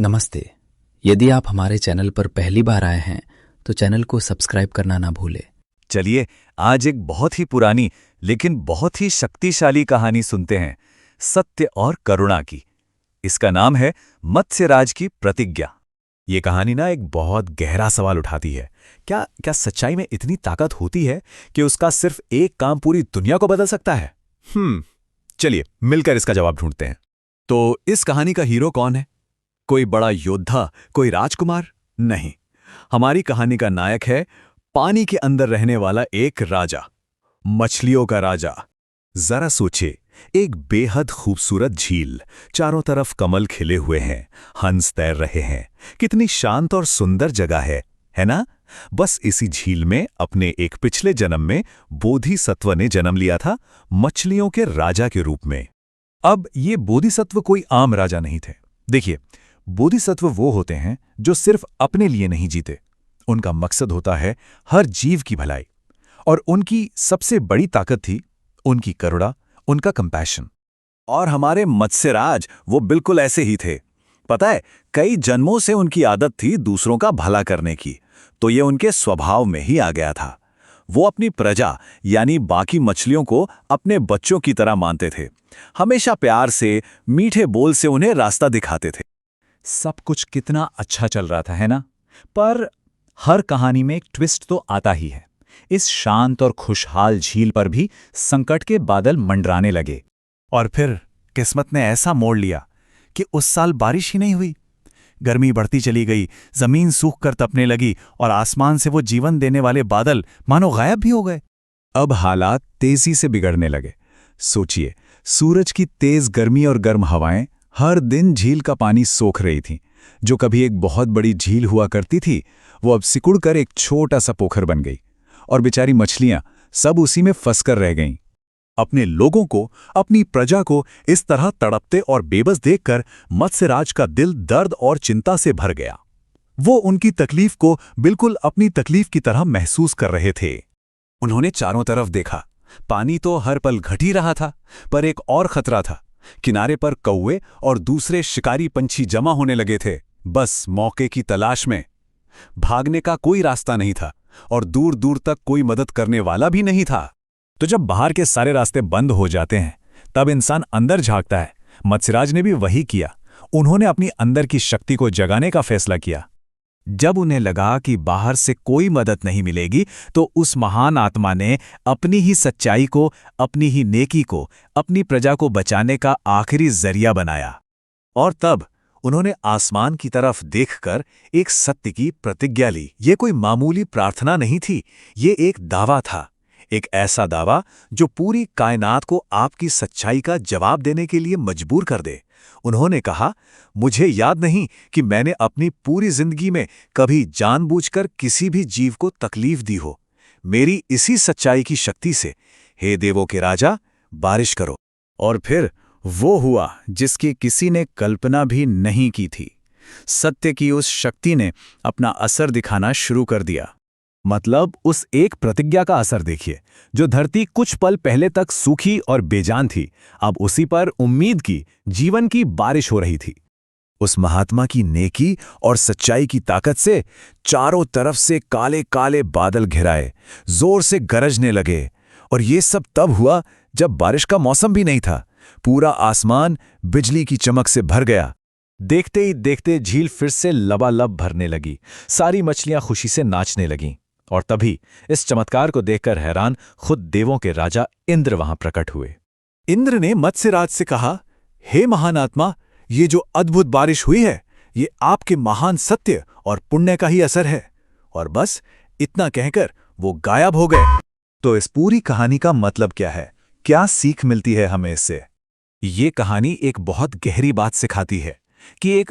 नमस्ते। यदि आप हमारे चैनल पर पहली बार आए हैं तो चैनल को सब्सक्राइब करना ना भूलें। चलिए आज एक बहुत ही पुरानी लेकिन बहुत ही शक्तिशाली कहानी सुनते हैं, सत्य और करुणा की। इसका नाम है मत्स्यराज की प्रतिज्ञा। ये कहानी ना एक बहुत गहरा सवाल उठाती है। क्या सच्चाई में इतनी ताकत होती है कि उसका सिर्फ एक काम पूरी दुनिया को बदल सकता है? चलिए मिलकर इसका जवाब ढूंढते हैं। तो इस कहानी का हीरो कौन है? कोई बड़ा योद्धा, कोई राजकुमार? नहीं, हमारी कहानी का नायक है पानी के अंदर रहने वाला एक राजा, मछलियों का राजा। जरा सोचिए, एक बेहद खूबसूरत झील, चारों तरफ कमल खिले हुए हैं, हंस तैर रहे हैं। कितनी शांत और सुंदर जगह है ना? बस इसी झील में अपने एक पिछले जन्म में बोधिसत्व ने जन्म लिया था, मछलियों के राजा के रूप में। अब ये बोधिसत्व कोई आम राजा नहीं थे। देखिए, बोधिसत्व वो होते हैं जो सिर्फ अपने लिए नहीं जीते। उनका मकसद होता है हर जीव की भलाई। और उनकी सबसे बड़ी ताकत थी उनकी करुणा, उनका कंपैशन। और हमारे मत्स्यराज वो बिल्कुल ऐसे ही थे। पता है, कई जन्मों से उनकी आदत थी दूसरों का भला करने की, तो ये उनके स्वभाव में ही आ गया था। वो अपनी प्रजा यानी बाकी मछलियों को अपने बच्चों की तरह मानते थे। हमेशा प्यार से, मीठे बोल से उन्हें रास्ता दिखाते थे। सब कुछ कितना अच्छा चल रहा था, है ना? पर हर कहानी में एक ट्विस्ट तो आता ही है। इस शांत और खुशहाल झील पर भी संकट के बादल मंडराने लगे। और फिर किस्मत ने ऐसा मोड़ लिया कि उस साल बारिश ही नहीं हुई। गर्मी बढ़ती चली गई, जमीन सूख कर तपने लगी और आसमान से वो जीवन देने वाले बादल मानो गायब भी हो गए। अब हालात तेजी से बिगड़ने लगे। सोचिए, सूरज की तेज गर्मी और गर्म हवाएं हर दिन झील का पानी सोख रही थीं। जो कभी एक बहुत बड़ी झील हुआ करती थी, वो अब सिकुड़कर एक छोटा सा पोखर बन गई। और बेचारी मछलियां सब उसी में फंसकर रह गईं। अपने लोगों को, अपनी प्रजा को इस तरह तड़पते और बेबस देखकर मत्स्यराज का दिल दर्द और चिंता से भर गया। वो उनकी तकलीफ को बिल्कुल अपनी तकलीफ की तरह महसूस कर रहे थे। उन्होंने चारों तरफ देखा। पानी तो हर पल घट ही रहा था, पर एक और खतरा था। किनारे पर कौवे और दूसरे शिकारी पंछी जमा होने लगे थे, बस मौके की तलाश में। भागने का कोई रास्ता नहीं था और दूर दूर तक कोई मदद करने वाला भी नहीं था। तो जब बाहर के सारे रास्ते बंद हो जाते हैं, तब इंसान अंदर झांकता है। मत्स्यराज ने भी वही किया। उन्होंने अपनी अंदर की शक्ति को जगाने का फैसला किया। जब उन्हें लगा कि बाहर से कोई मदद नहीं मिलेगी, तो उस महान आत्मा ने अपनी ही सच्चाई को, अपनी ही नेकी को, अपनी प्रजा को बचाने का आखिरी जरिया बनाया। और तब उन्होंने आसमान की तरफ देखकर एक सत्य की प्रतिज्ञा ली। ये कोई मामूली प्रार्थना नहीं थी, ये एक दावा था। एक ऐसा दावा जो पूरी कायनात को आपकी सच्चाई का जवाब देने के लिए मजबूर कर दे। उन्होंने कहा, मुझे याद नहीं कि मैंने अपनी पूरी जिंदगी में कभी जानबूझकर किसी भी जीव को तकलीफ दी हो। मेरी इसी सच्चाई की शक्ति से, हे देवों के राजा, बारिश करो। और फिर वो हुआ जिसकी किसी ने कल्पना भी नहीं की थी। सत्य की उस शक्ति ने अपना असर दिखाना शुरू कर दिया। मतलब उस एक प्रतिज्ञा का असर देखिए। जो धरती कुछ पल पहले तक सूखी और बेजान थी, अब उसी पर उम्मीद की, जीवन की बारिश हो रही थी। उस महात्मा की नेकी और सच्चाई की ताकत से चारों तरफ से काले काले बादल घिराए, जोर से गरजने लगे। और ये सब तब हुआ जब बारिश का मौसम भी नहीं था। पूरा आसमान बिजली की चमक से भर गया। देखते ही देखते झील फिर से लबालब भरने लगी। सारी मछलियां खुशी से नाचने लगीं। और तभी इस चमत्कार को देखकर हैरान खुद देवों के राजा इंद्र वहां प्रकट हुए। इंद्र ने मत्स्यराज से कहा, हे महान आत्मा, ये जो अद्भुत बारिश हुई है, ये आपके महान सत्य और पुण्य का ही असर है। और बस इतना कहकर वो गायब हो गए। तो इस पूरी कहानी का मतलब क्या है? क्या सीख मिलती है हमें इससे? ये कहानी एक बहुत गहरी बात सिखाती है कि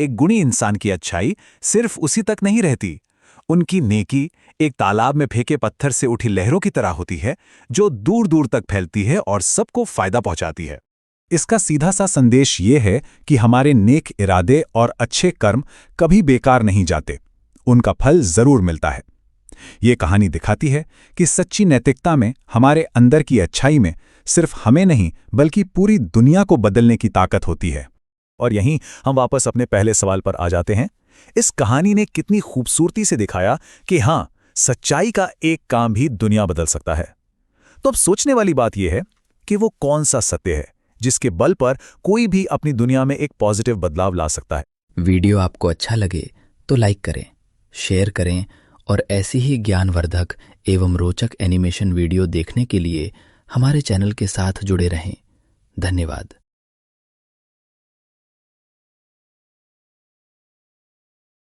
एक गुणी इंसान की अच्छाई सिर्फ उसी तक नहीं रहती। उनकी नेकी एक तालाब में फेंके पत्थर से उठी लहरों की तरह होती है, जो दूर दूर तक फैलती है और सबको फायदा पहुंचाती है। इसका सीधा सा संदेश ये है कि हमारे नेक इरादे और अच्छे कर्म कभी बेकार नहीं जाते, उनका फल जरूर मिलता है। ये कहानी दिखाती है कि सच्ची नैतिकता में, हमारे अंदर की अच्छाई में सिर्फ हमें नहीं बल्कि पूरी दुनिया को बदलने की ताकत होती है। और यहीं हम वापस अपने पहले सवाल पर आ जाते हैं। इस कहानी ने कितनी खूबसूरती से दिखाया कि हाँ, सच्चाई का एक काम भी दुनिया बदल सकता है। तो अब सोचने वाली बात यह है कि वो कौन सा सत्य है जिसके बल पर कोई भी अपनी दुनिया में एक पॉजिटिव बदलाव ला सकता है। वीडियो आपको अच्छा लगे तो लाइक करें, शेयर करें और ऐसी ही ज्ञानवर्धक एवं रोचक एनिमेशन वीडियो देखने के लिए हमारे चैनल के साथ जुड़े रहें। धन्यवाद।